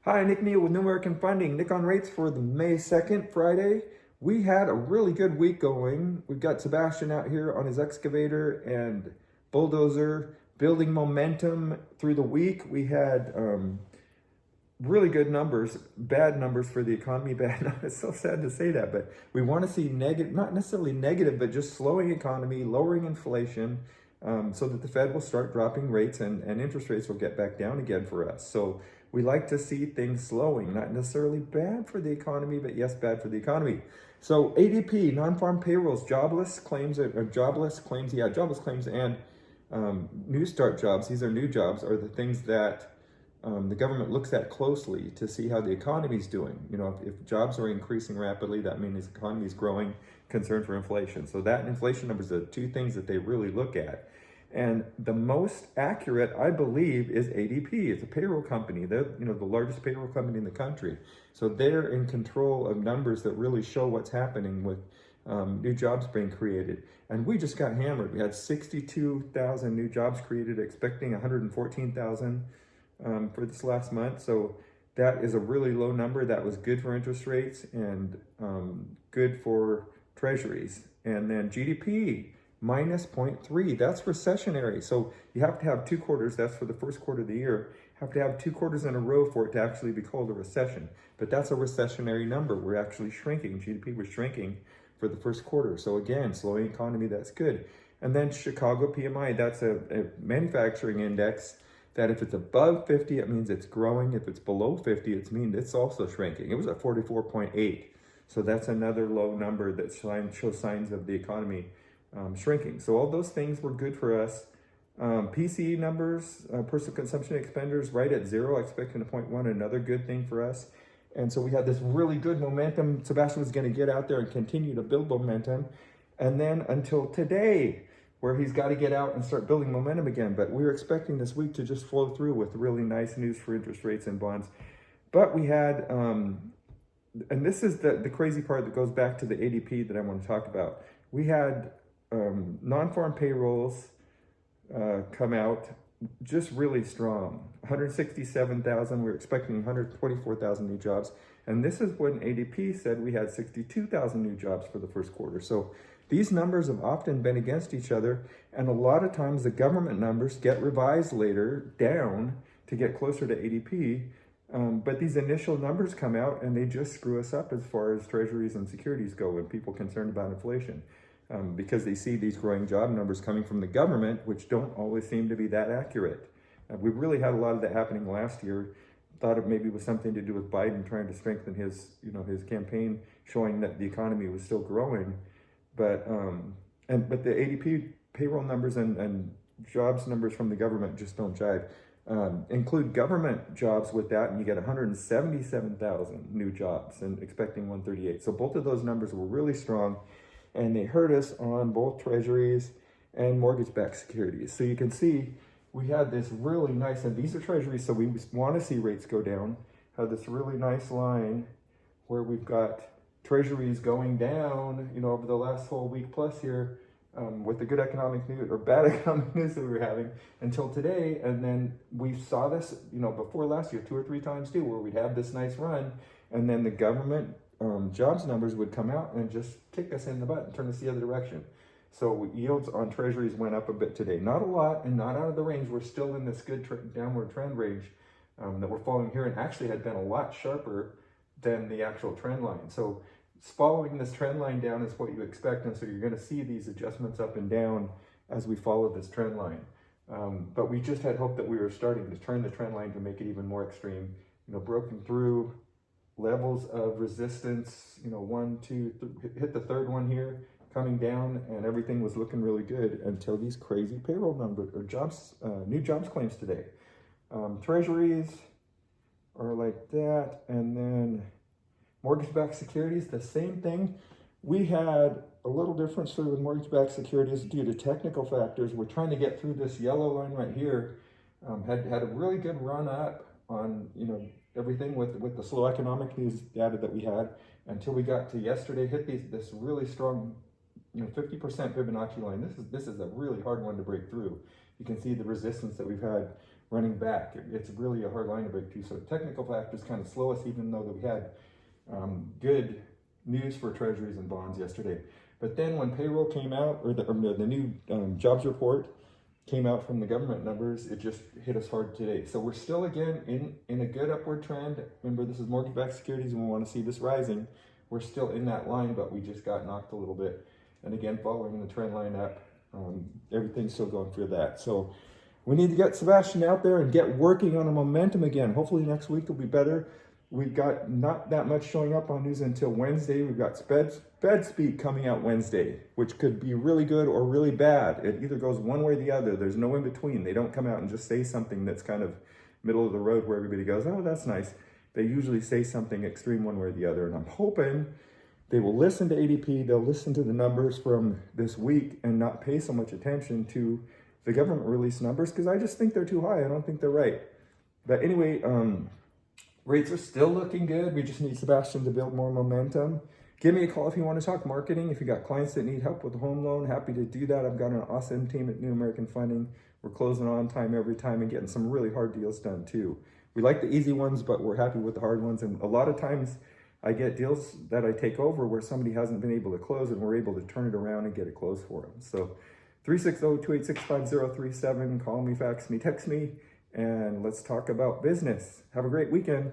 Hi, Nick Neal with New American Funding. Nick on rates for the May 2nd, Friday. We had a really good week going. We've got Sebastian out here on his excavator and bulldozer building momentum through the week. We had really good numbers, bad numbers for the economy. Bad, it's so sad to say that, but we want to see negative, not necessarily negative, but just slowing economy, lowering inflation, so that the Fed will start dropping rates and interest rates will get back down again for us. So we like to see things slowing, not necessarily bad for the economy, but yes, bad for the economy. So ADP, non-farm payrolls, jobless claims, jobless claims and new start jobs, these are new jobs, are the things that the government looks at closely to see how the economy is doing. You know, if jobs are increasing rapidly, that means the economy is growing, concern for inflation. So that and inflation numbers are the two things that they really look at. And the most accurate, I believe, is ADP. It's a payroll company. They're, the largest payroll company in the country. So they're in control of numbers that really show what's happening with new jobs being created. And we just got hammered. We had 62,000 new jobs created, expecting 114,000 for this last month. So that is a really low number. That was good for interest rates and good for treasuries. And then GDP, minus 0.3, that's recessionary. So you have to have two quarters, that's for the first quarter of the year, have to have two quarters in a row for it to actually be called a recession. But that's a recessionary number. We're actually shrinking. GDP was shrinking for the first quarter. So again, slowing economy, that's good. And then Chicago PMI, that's a manufacturing index that if it's above 50, it means it's growing. If it's below 50, it means it's also shrinking. It was at 44.8. So that's another low number that shows signs of the economy shrinking. So all those things were good for us. PCE numbers, personal consumption expenditures, right at zero, expecting a 0.1, another good thing for us. And so we had this really good momentum. Sebastian was going to get out there and continue to build momentum. And then until today, where he's got to get out and start building momentum again. But we were expecting this week to just flow through with really nice news for interest rates and bonds. But we had, and this is the crazy part that goes back to the ADP that I want to talk about. We had non-farm payrolls come out just really strong. 167,000, we were expecting 124,000 new jobs. And this is when ADP said we had 62,000 new jobs for the first quarter. So these numbers have often been against each other. And a lot of times the government numbers get revised later down to get closer to ADP. But these initial numbers come out and they just screw us up as far as treasuries and securities go and people concerned about inflation. Because they see these growing job numbers coming from the government, which don't always seem to be that accurate. We really had a lot of that happening last year. Thought it maybe was something to do with Biden trying to strengthen his campaign, showing that the economy was still growing. But the ADP payroll numbers and jobs numbers from the government just don't jive. Include government jobs with that, and you get 177,000 new jobs and expecting 138. So both of those numbers were really strong. And they hurt us on both treasuries and mortgage-backed securities. So you can see we had this really nice, and these are treasuries, so we want to see rates go down, have this really nice line where we've got treasuries going down, over the last whole week plus here with the good economic news or bad economic news that we were having until today. And then we saw this, before last year, 2 or 3 times too, where we'd have this nice run and then the government jobs numbers would come out and just kick us in the butt and turn us the other direction. So yields on treasuries went up a bit today. Not a lot and not out of the range. We're still in this good downward trend range that we're following here, and actually had been a lot sharper than the actual trend line. So following this trend line down is what you expect, and so you're going to see these adjustments up and down as we follow this trend line. But we just had hope that we were starting to turn the trend line to make it even more extreme, broken through levels of resistance, 1, 2, hit the third one here, coming down, and everything was looking really good until these crazy payroll numbers or new jobs claims today. Treasuries are like that, and then mortgage-backed securities, the same thing. We had a little difference with mortgage-backed securities due to technical factors. We're trying to get through this yellow line right here. Had a really good run up on, everything with the slow economic news data that we had until we got to yesterday, hit this really strong, 50% Fibonacci line. This is a really hard one to break through. You can see the resistance that we've had running back. It's really a hard line to break too. So technical factors kind of slow us, even though that we had good news for treasuries and bonds yesterday. But then when payroll came out, or the new jobs report came out from the government numbers, it just hit us hard today. So we're still again in a good upward trend. Remember, this is mortgage-backed securities and we want to see this rising. We're still in that line, but we just got knocked a little bit. And again, following the trend line up, everything's still going through that. So we need to get Sebastian out there and get working on a momentum again. Hopefully next week will be better. We've got not that much showing up on news until Wednesday. We've got Fed speak coming out Wednesday, which could be really good or really bad. It either goes one way or the other. There's no in between. They don't come out and just say something that's kind of middle of the road where everybody goes, oh, that's nice. They usually say something extreme one way or the other. And I'm hoping they will listen to ADP. They'll listen to the numbers from this week and not pay so much attention to the government release numbers, because I just think they're too high. I don't think they're right. But anyway, rates are still looking good. We just need Sebastian to build more momentum. Give me a call if you want to talk marketing. If you got clients that need help with a home loan, happy to do that. I've got an awesome team at New American Funding. We're closing on time every time and getting some really hard deals done too. We like the easy ones, but we're happy with the hard ones. And a lot of times I get deals that I take over where somebody hasn't been able to close and we're able to turn it around and get it closed for them. So 360-286-5037. Call me, fax me, text me, and let's talk about business. Have a great weekend.